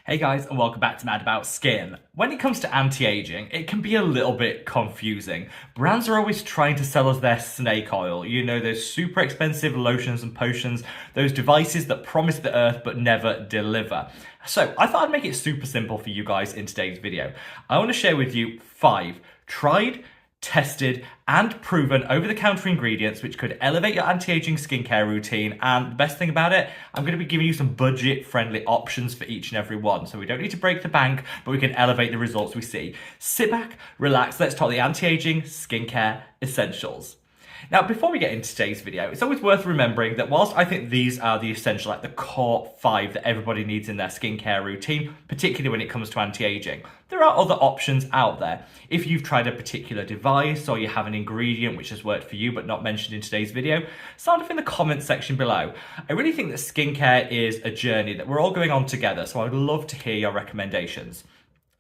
Hey guys, and welcome back to Mad About Skin. When it comes to anti-aging, it can be a little bit confusing. Brands are always trying to sell us their snake oil, you know, those super expensive lotions and potions, those devices that promise the earth but never deliver. So I thought I'd make it super simple for you guys in today's video. I want to share with you 5 tried, tested and proven over-the-counter ingredients which could elevate your anti-aging skincare routine. And the best thing about it, I'm going to be giving you some budget-friendly options for each and every one. So we don't need to break the bank, but we can elevate the results we see. Sit back, relax, let's talk the anti-aging skincare essentials. Now, before we get into today's video, it's always worth remembering that whilst I think these are the essential, like the core 5 that everybody needs in their skincare routine, particularly when it comes to anti-aging, there are other options out there. If you've tried a particular device or you have an ingredient which has worked for you but not mentioned in today's video, sound off in the comments section below. I really think that skincare is a journey that we're all going on together, so I would love to hear your recommendations.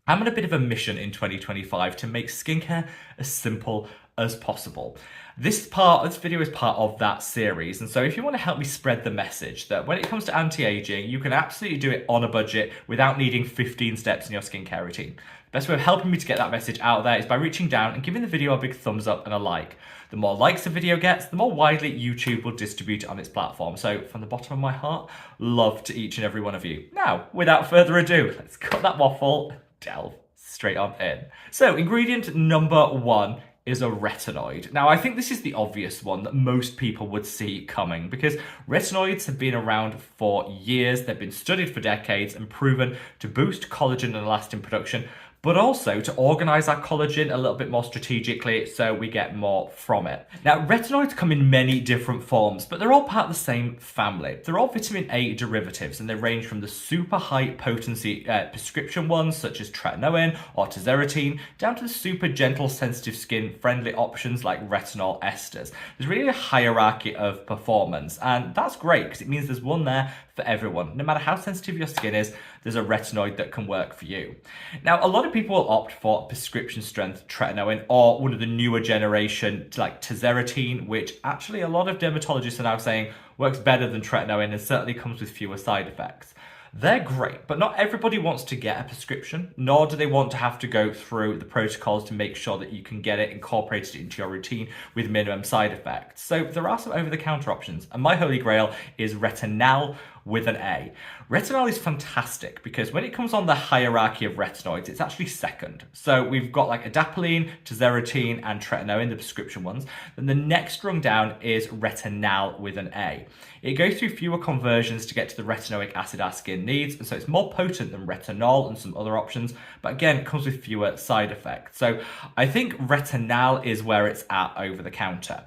I'm on a bit of a mission in 2025 to make skincare as simple as possible. This video is part of that series, and so if you want to help me spread the message that when it comes to anti-aging, you can absolutely do it on a budget without needing 15 steps in your skincare routine. The best way of helping me to get that message out there is by reaching down and giving the video a big thumbs up and a like. The more likes a video gets, the more widely YouTube will distribute it on its platform. So from the bottom of my heart, love to each and every one of you. Now, without further ado, let's cut that waffle and delve straight on in. So ingredient number 1 is a retinoid. Now, I think this is the obvious one that most people would see coming because retinoids have been around for years. They've been studied for decades and proven to boost collagen and elastin production, but also to organize our collagen a little bit more strategically so we get more from it. Now, retinoids come in many different forms, but they're all part of the same family. They're all vitamin A derivatives, and they range from the super high potency prescription ones such as Tretinoin or Tretinoin, down to the super gentle, sensitive skin friendly options like retinol esters. There's really a hierarchy of performance, and that's great because it means there's one there for everyone. No matter how sensitive your skin is, there's a retinoid that can work for you. Now, a lot of people will opt for prescription strength Tretinoin or one of the newer generation like Tretinoin, which actually a lot of dermatologists are now saying works better than Tretinoin and certainly comes with fewer side effects. They're great, but not everybody wants to get a prescription, nor do they want to have to go through the protocols to make sure that you can get it incorporated into your routine with minimum side effects. So there are some over-the-counter options, and my holy grail is Retinol with an A. Retinol is fantastic because when it comes on the hierarchy of retinoids, it's actually second. So we've got like adapalene, Tretinoin, and Tretinoin, the prescription ones. Then the next rung down is Retinol with an A. It goes through fewer conversions to get to the retinoic acid our skin needs, and so it's more potent than retinol and some other options, but again, it comes with fewer side effects. So I think Retinol is where it's at over the counter.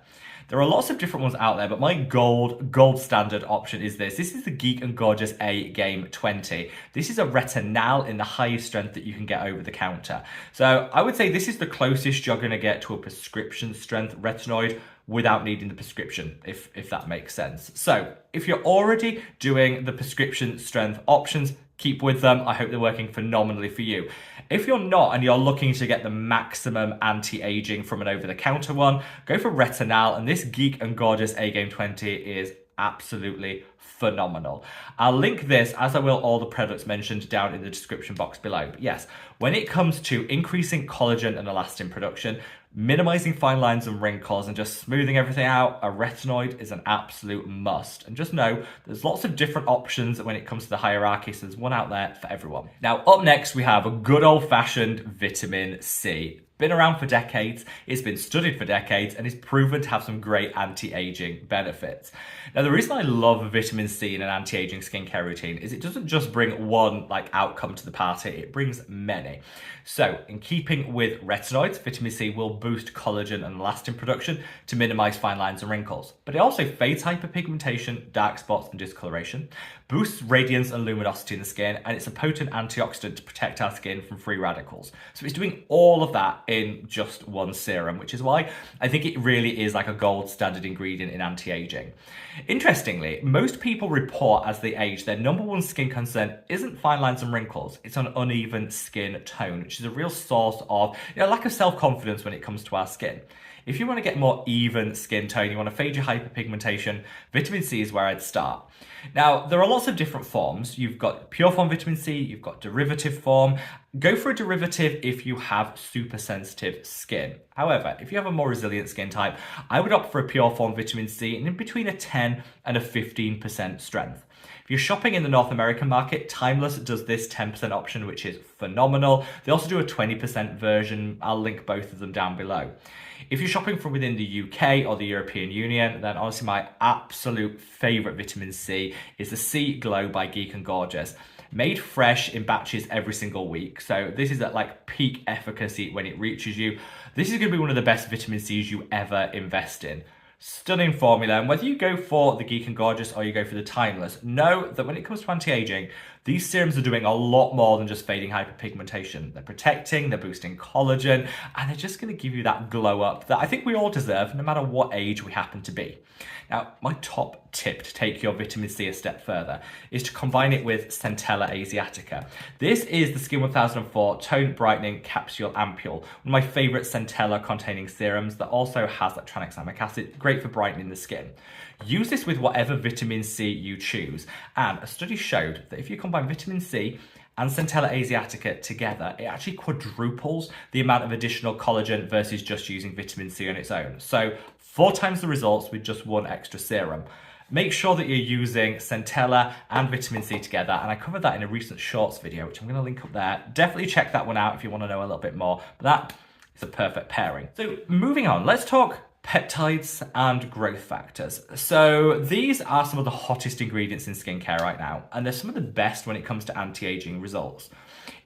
There are lots of different ones out there, but my gold standard option is this. This is the Geek and Gorgeous A Game 20. This is a retinol in the highest strength that you can get over the counter. So I would say this is the closest you're going to get to a prescription strength retinoid without needing the prescription, if that makes sense. So if you're already doing the prescription strength options, keep with them. I hope they're working phenomenally for you. If you're not and you're looking to get the maximum anti-aging from an over-the-counter one, go for Retinol, and this Geek and Gorgeous A Game 20 is absolutely phenomenal. I'll link this, as I will all the products mentioned, down in the description box below. But yes, when it comes to increasing collagen and elastin production, minimizing fine lines and wrinkles, and just smoothing everything out, a retinoid is an absolute must. And just know there's lots of different options when it comes to the hierarchy, so there's one out there for everyone. Now, up next, we have a good old-fashioned vitamin C. Been around for decades, it's been studied for decades, and is proven to have some great anti-aging benefits. Now, the reason I love vitamin C in an anti-aging skincare routine is it doesn't just bring one outcome to the party, it brings many. So, in keeping with retinoids, vitamin C will boost collagen and elastin production to minimize fine lines and wrinkles. But it also fades hyperpigmentation, dark spots, and discoloration, boosts radiance and luminosity in the skin, and it's a potent antioxidant to protect our skin from free radicals. So it's doing all of that in just one serum, which is why I think it really is like a gold standard ingredient in anti-aging. Interestingly, most people report as they age, their number one skin concern isn't fine lines and wrinkles, it's an uneven skin tone, which is a real source of lack of self-confidence when it comes to our skin. If you want to get more even skin tone, you want to fade your hyperpigmentation, vitamin C is where I'd start. Now, there are lots of different forms. You've got pure form vitamin C, you've got derivative form. Go for a derivative if you have super sensitive skin. However, if you have a more resilient skin type, I would opt for a pure form vitamin C in between a 10 and a 15% strength. If you're shopping in the North American market, Timeless does this 10% option, which is phenomenal. They also do a 20% version. I'll link both of them down below. If you're shopping from within the UK or the European Union, then honestly my absolute favourite vitamin C is the C Glow by Geek and Gorgeous. Made fresh in batches every single week. So this is at like peak efficacy when it reaches you. This is going to be one of the best vitamin C's you ever invest in. Stunning formula, and whether you go for the Geek and Gorgeous or you go for the Timeless, know that when it comes to anti-aging, these serums are doing a lot more than just fading hyperpigmentation. They're protecting, they're boosting collagen, and they're just going to give you that glow up that I think we all deserve, no matter what age we happen to be. Now, my top tip to take your vitamin C a step further is to combine it with Centella Asiatica. This is the Skin 1004 Tone Brightening Capsule Ampule, one of my favourite Centella containing serums that also has that tranexamic acid, great for brightening the skin. Use this with whatever vitamin C you choose, and a study showed that if you combine vitamin C and Centella Asiatica together, it actually quadruples the amount of additional collagen versus just using vitamin C on its own. So 4 times the results with just 1 extra serum. Make sure that you're using Centella and vitamin C together, and I covered that in a recent shorts video, which I'm going to link up there. Definitely check that one out if you want to know a little bit more, but that is a perfect pairing. So moving on, let's talk peptides and growth factors. So these are some of the hottest ingredients in skincare right now, and they're some of the best when it comes to anti-aging results.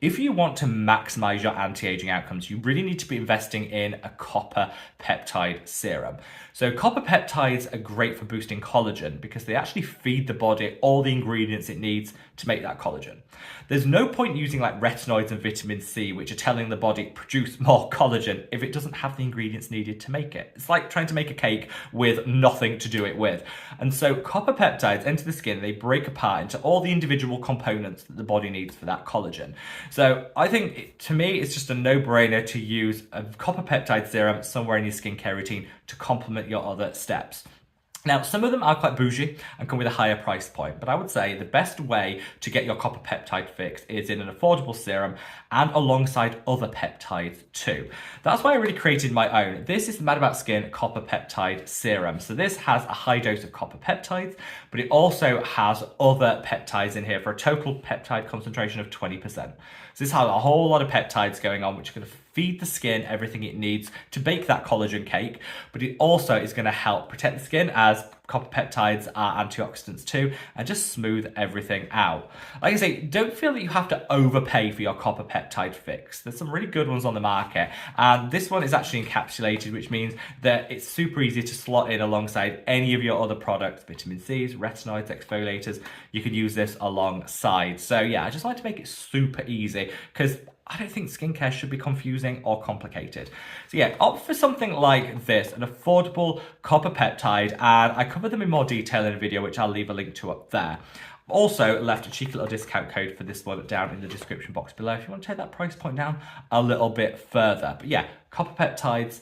If you want to maximize your anti-aging outcomes, you really need to be investing in a copper peptide serum. So copper peptides are great for boosting collagen because they actually feed the body all the ingredients it needs to make that collagen. There's no point using like retinoids and vitamin C, which are telling the body produce more collagen if it doesn't have the ingredients needed to make it. It's like trying to make a cake with nothing to do it with. And so copper peptides enter the skin, they break apart into all the individual components that the body needs for that collagen. So I think, to me, it's just a no-brainer to use a copper peptide serum somewhere in your skincare routine to complement your other steps. Now, some of them are quite bougie and come with a higher price point, but I would say the best way to get your copper peptide fix is in an affordable serum and alongside other peptides too. That's why I really created my own. This is the Mad About Skin Copper Peptide Serum. So this has a high dose of copper peptides, but it also has other peptides in here for a total peptide concentration of 20%. So this has a whole lot of peptides going on, which are going to feed the skin everything it needs to bake that collagen cake, but it also is going to help protect the skin, as copper peptides are antioxidants too, and just smooth everything out. Like I say, don't feel that you have to overpay for your copper peptide fix. There's some really good ones on the market, and this one is actually encapsulated, which means that it's super easy to slot in alongside any of your other products, vitamin C's, retinoids, exfoliators. You could use this alongside. So yeah, I just like to make it super easy because I don't think skincare should be confusing or complicated. So yeah, opt for something like this, an affordable copper peptide, and I cover them in more detail in a video, which I'll leave a link to up there. I've also left a cheeky little discount code for this one down in the description box below if you want to take that price point down a little bit further. But yeah, copper peptides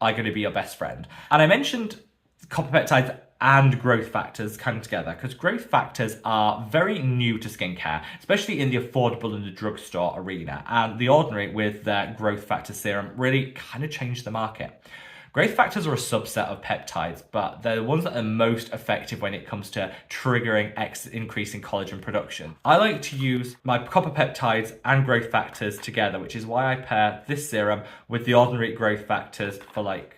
are going to be your best friend. And I mentioned copper peptides and growth factors coming together because growth factors are very new to skincare, especially in the affordable and the drugstore arena. And The Ordinary with their growth factor serum really kind of changed the market. Growth factors are a subset of peptides, but they're the ones that are most effective when it comes to triggering increasing collagen production. I like to use my copper peptides and growth factors together, which is why I pair this serum with The Ordinary growth factors for like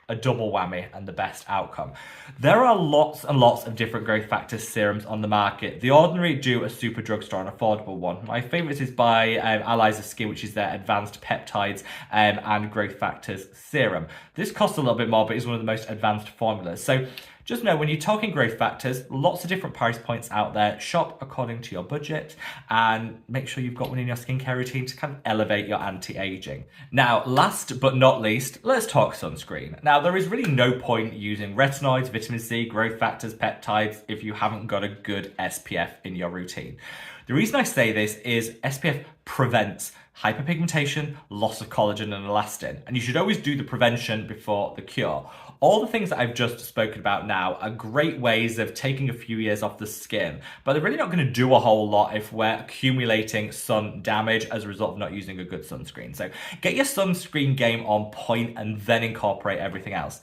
a double whammy and the best outcome. There are lots and lots of different growth factor serums on the market. The Ordinary do a super drugstore, an affordable one. My favourite is by Allies of Skin, which is their advanced peptides and growth factors serum. This costs a little bit more, but is one of the most advanced formulas. So just know when you're talking growth factors, lots of different price points out there. Shop according to your budget and make sure you've got one in your skincare routine to kind of elevate your anti-aging. Now, last but not least, let's talk sunscreen. Now, there is really no point using retinoids, vitamin C, growth factors, peptides if you haven't got a good SPF in your routine. The reason I say this is SPF prevents hyperpigmentation, loss of collagen and elastin. And you should always do the prevention before the cure. All the things that I've just spoken about now are great ways of taking a few years off the skin, but they're really not going to do a whole lot if we're accumulating sun damage as a result of not using a good sunscreen. So get your sunscreen game on point and then incorporate everything else.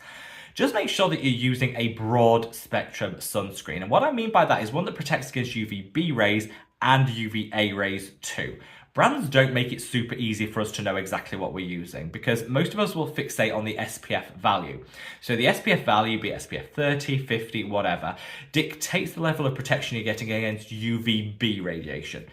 Just make sure that you're using a broad spectrum sunscreen. And what I mean by that is one that protects against UVB rays and UVA rays too. Brands don't make it super easy for us to know exactly what we're using because most of us will fixate on the SPF value. So the SPF value, be it SPF 30, 50, whatever, dictates the level of protection you're getting against UVB radiation.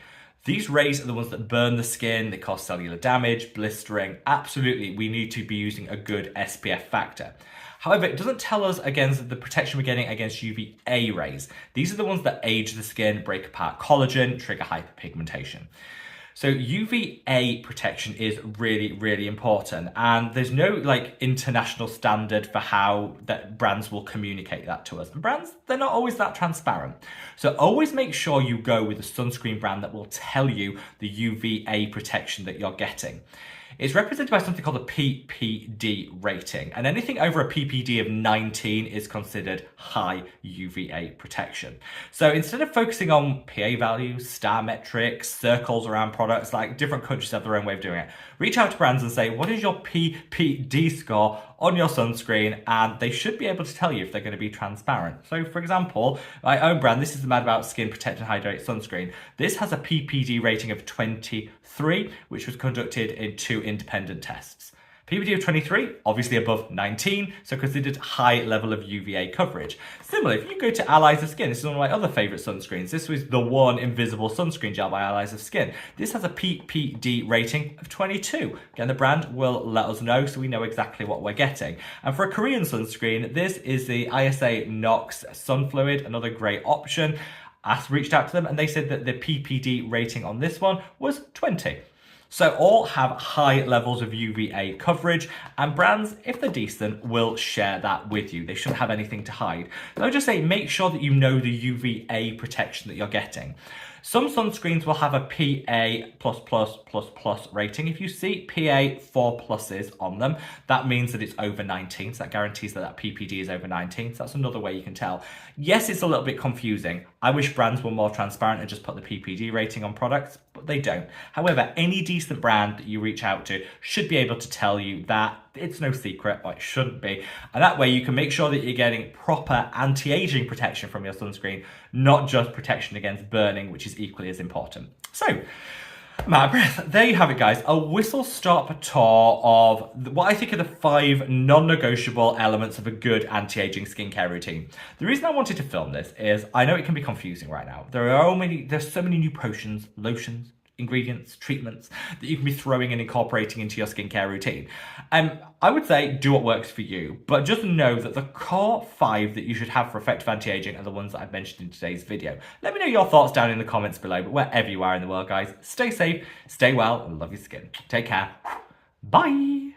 These rays are the ones that burn the skin, they cause cellular damage, blistering. Absolutely, we need to be using a good SPF factor. However, it doesn't tell us against the protection we're getting against UVA rays. These are the ones that age the skin, break apart collagen, trigger hyperpigmentation. So UVA protection is really, really important. And there's no international standard for how that brands will communicate that to us. And brands, they're not always that transparent. So always make sure you go with a sunscreen brand that will tell you the UVA protection that you're getting. It's represented by something called a PPD rating, and anything over a PPD of 19 is considered high UVA protection. So instead of focusing on PA values, star metrics, circles around products, like different countries have their own way of doing it, reach out to brands and say, what is your PPD score on your sunscreen? And they should be able to tell you if they're going to be transparent. So for example, my own brand, this is the Mad About Skin Protect and Hydrate sunscreen. This has a PPD rating of 23, which was conducted in 2 independent tests. PPD of 23, obviously above 19, so considered high level of UVA coverage. Similarly, if you go to Allies of Skin, this is one of my other favourite sunscreens. This was the One Invisible Sunscreen Gel by Allies of Skin. This has a PPD rating of 22. Again, the brand will let us know so we know exactly what we're getting. And for a Korean sunscreen, this is the ISA Nox Sun Fluid, another great option. I reached out to them and they said that the PPD rating on this one was 20. So all have high levels of UVA coverage, and brands, if they're decent, will share that with you. They shouldn't have anything to hide. So I would just say make sure that you know the UVA protection that you're getting. Some sunscreens will have a PA++++ rating. If you see PA 4+ on them, that means that it's over 19. So that guarantees that PPD is over 19. So that's another way you can tell. Yes, it's a little bit confusing. I wish brands were more transparent and just put the PPD rating on products, but they don't. However, any decent brand that you reach out to should be able to tell you that it's no secret, or it shouldn't be. And that way you can make sure that you're getting proper anti-aging protection from your sunscreen, not just protection against burning, which is equally as important. So, I'm out of breath. There you have it, guys. A whistle-stop tour of what I think are the 5 non-negotiable elements of a good anti-aging skincare routine. The reason I wanted to film this is I know it can be confusing right now. There's so many new potions, lotions, ingredients, treatments that you can be throwing and incorporating into your skincare routine. I would say do what works for you, but just know that the core 5 that you should have for effective anti-aging are the ones that I've mentioned in today's video. Let me know your thoughts down in the comments below, but wherever you are in the world, guys, stay safe, stay well, and love your skin. Take care. Bye.